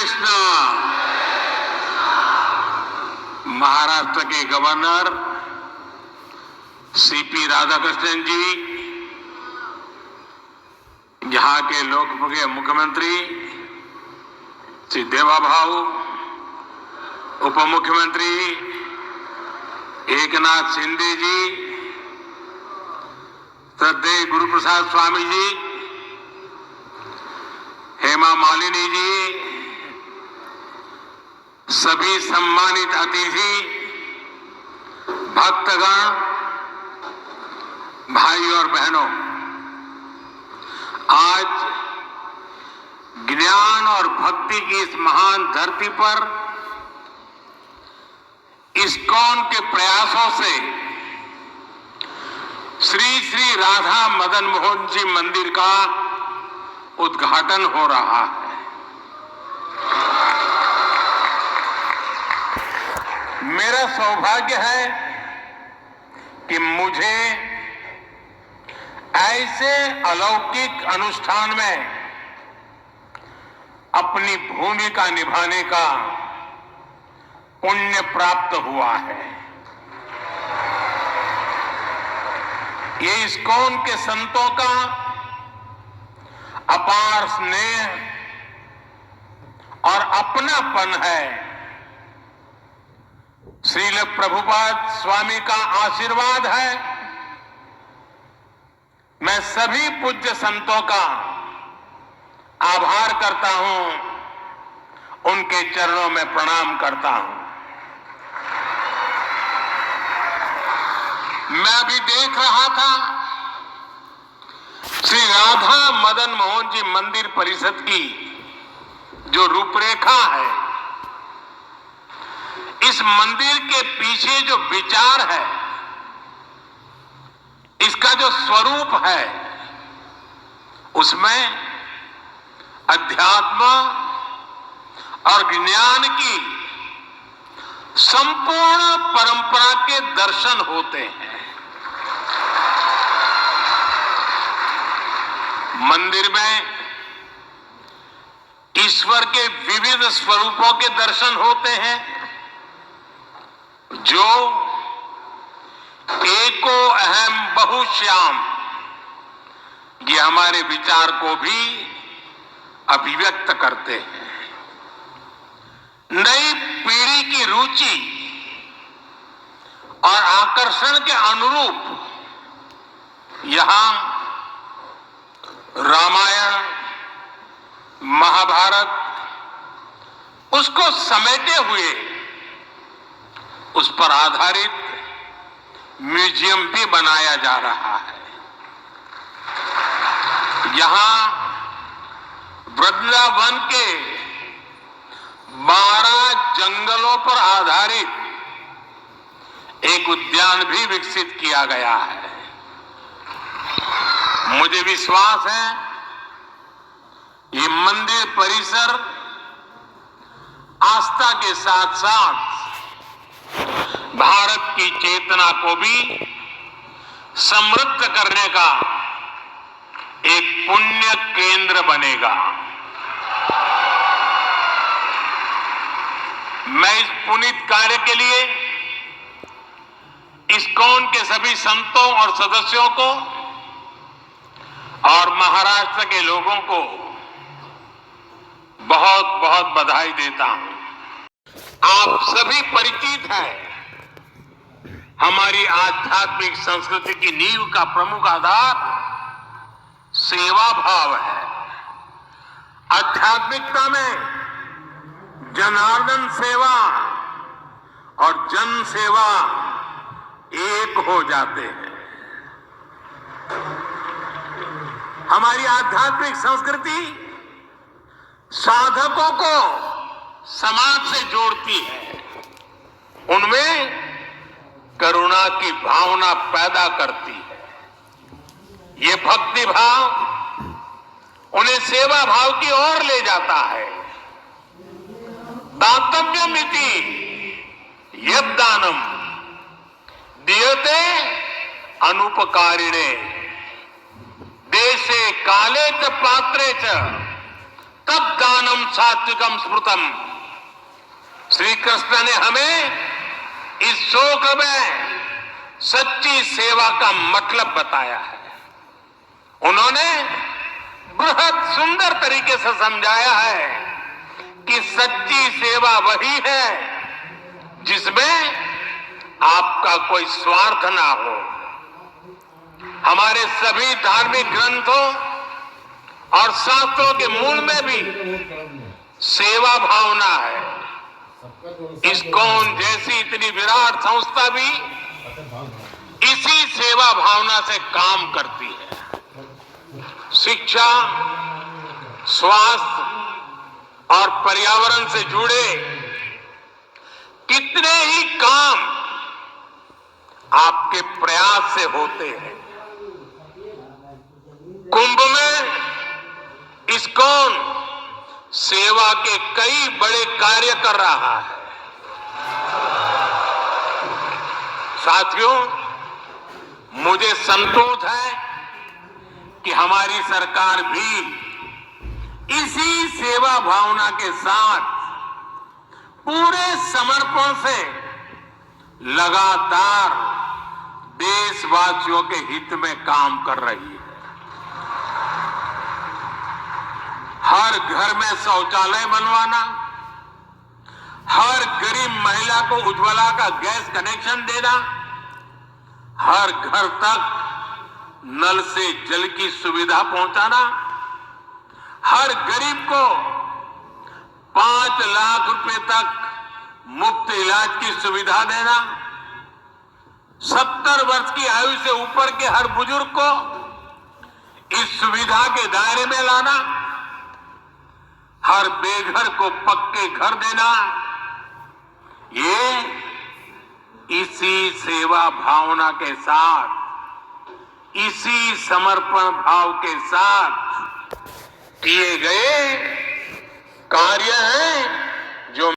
कृष्णा। महाराष्ट्र के governor CP Radhakrishnan जी, यहां के लोकप्रिय मुख्यमंत्री श्री देवाभाऊ, उप मुख्यमंत्री एकनाथ शिंदे जी, श्रद्धेय गुरुप्रसाद स्वामी जी, हेमा मालिनी जी, सभी सम्मानित अतिथि, भक्तगण, भाई और बहनों, आज ज्ञान और भक्ति की इस महान धरती पर इस्कॉन के प्रयासों से श्री श्री राधा मदन मोहन जी मंदिर का उद्घाटन हो रहा है। मेरा सौभाग्य है कि मुझे ऐसे अलौकिक अनुष्ठान में अपनी भूमिका निभाने का पुण्य प्राप्त हुआ है। ये इस्कॉन के संतों का अपार स्नेह और अपनापन है। श्रील प्रभुपाद स्वामी का आशीर्वाद है। मैं सभी पूज्य संतों का आभार करता हूं, उनके चरणों में प्रणाम करता हूं। मैं अभी देख रहा था श्री राधा मदन मोहन जी मंदिर परिषद की जो रूपरेखा है, इस मंदिर के पीछे जो विचार है, इसका जो स्वरूप है, उसमें अध्यात्म और ज्ञान की संपूर्ण परंपरा के दर्शन होते हैं। मंदिर में ईश्वर के विविध स्वरूपों के दर्शन होते हैं, जो एको अहम बहुश्याम, ये हमारे विचार को भी अभिव्यक्त करते हैं। नई पीढ़ी की रुचि और आकर्षण के अनुरूप यहां रामायण, महाभारत, उसको समेटे हुए उस पर आधारित म्यूजियम भी बनाया जा रहा है। यहां वृंदावन के 12 जंगलों पर आधारित एक उद्यान भी विकसित किया गया है। मुझे विश्वास है ये मंदिर परिसर आस्था के साथ साथ भारत की चेतना को भी समृद्ध करने का एक पुण्य केंद्र बनेगा। मैं इस पुनीत कार्य के लिए इस्कॉन के सभी संतों और सदस्यों को और महाराष्ट्र के लोगों को बहुत बहुत बधाई देता हूं। आप सभी परिचित हैं, हमारी आध्यात्मिक संस्कृति की नींव का प्रमुख आधार सेवा भाव है। आध्यात्मिकता में जनार्दन सेवा और जन सेवा एक हो जाते हैं। हमारी आध्यात्मिक संस्कृति साधकों को समाज से जोड़ती है, उनमें करुणा की भावना पैदा करती है। ये भक्ति भाव उन्हें सेवा भाव की ओर ले जाता है। दातव्यमिति यद्दानम दीयते अनुपकारिणे देशे काले च पात्रे च तब दानम सात्विकम स्मृतम। श्री कृष्ण ने हमें इस श्लोक में सच्ची सेवा का मतलब बताया है। उन्होंने बृहद सुंदर तरीके से समझाया है कि सच्ची सेवा वही है जिसमें आपका कोई स्वार्थ ना हो। हमारे सभी धार्मिक ग्रंथों और शास्त्रों के मूल में भी सेवा भावना है। इस्कॉन जैसी इतनी विराट संस्था भी इसी सेवा भावना से काम करती है। शिक्षा, स्वास्थ्य और पर्यावरण से जुड़े कितने ही काम आपके प्रयास से होते हैं। कुंभ में इस्कॉन सेवा के कई बड़े कार्य कर रहा है। साथियों, मुझे संतोष है कि हमारी सरकार भी इसी सेवा भावना के साथ पूरे समर्पण से लगातार देशवासियों के हित में काम कर रही है। हर घर में शौचालय बनवाना, हर गरीब महिला को उज्ज्वला का गैस कनेक्शन देना, हर घर तक नल से जल की सुविधा पहुंचाना, हर गरीब को 5 लाख रुपए तक मुफ्त इलाज की सुविधा देना, 70 वर्ष की आयु से ऊपर के हर बुजुर्ग को इस सुविधा के दायरे में लाना, हर बेघर को पक्के घर देना, ये इसी सेवा भावना के साथ, इसी समर्पण भाव के साथ किए गए कार्य हैं